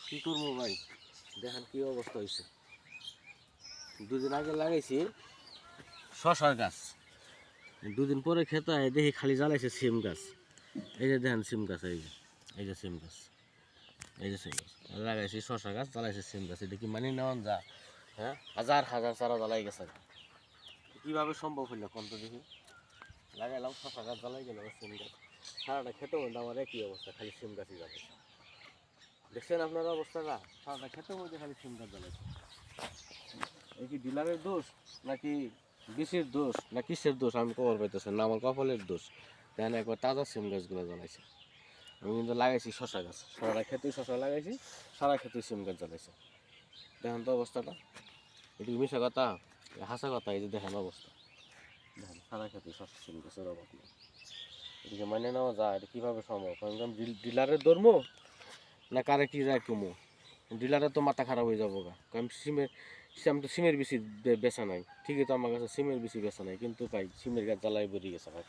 কি করবো ভাই, দেখেন কি অবস্থা হয়েছে। দুদিন আগে লাগাইছি শশার গাছ, দুদিন পরে খেতে হয় দেখি খালি জ্বালাইছে সিম গাছ। এই যে দেখেন সিম গাছ, এই যে সিম গাছ, এই যে সিম গাছ লাগাইছি, শশা গাছ জ্বালাইছে সিম গাছ। এটা কি মানে নেওয়ান যা? হ্যাঁ, হাজার হাজার চারা জ্বালাই গেছে। কীভাবে সম্ভব হইল কোন তো দেখি। লাগাইলাম শশা গাছ, জ্বালাই গেল সিম গাছ। সারাটা খেতে মধ্যে আমার একই অবস্থা, খালি সিম গাছই জ্বালাইছে। দেখছেন আপনারা অবস্থাটা, সারাটা খেতে মধ্যে খালি সিম গাছ জ্বালাইছে। এই কি ডিলারের দোষ নাকি বিষের দোষ না কিসের দোষ আমি খবর পাইতেছেন না, আমার কপালের দোষ। দেখেন একবার তাজা সিম গাছগুলো জ্বালাইছে। আমি কিন্তু লাগাইছি শশা গাছ, সারা ক্ষেতেই শশা লাগাইছি, সারা ক্ষেতেই সিম গাছ জ্বালাইছে। দেখেন তো অবস্থাটা, এটি মিশা কথা হাসা কথা। এই যে দেখেন অবস্থা, দেখেন সারা ক্ষেতেই শশা সিম গাছের অভাব নেই। এদিকে মানে নেওয়া যায়, এটা কীভাবে সম্ভব? ডিলারের ধর্ম না কারে কি যায় কমো? ডিলারের তো মাথা খারাপ হয়ে যাবো গা। কারণ আমি তো সিমের বেশি বেচা নাই, ঠিকই তো আমার কাছে সিমের বেশি বেচা নাই, কিন্তু ভাই সিমের গাছ জ্বালাই বেরিয়ে গেছে ভাই।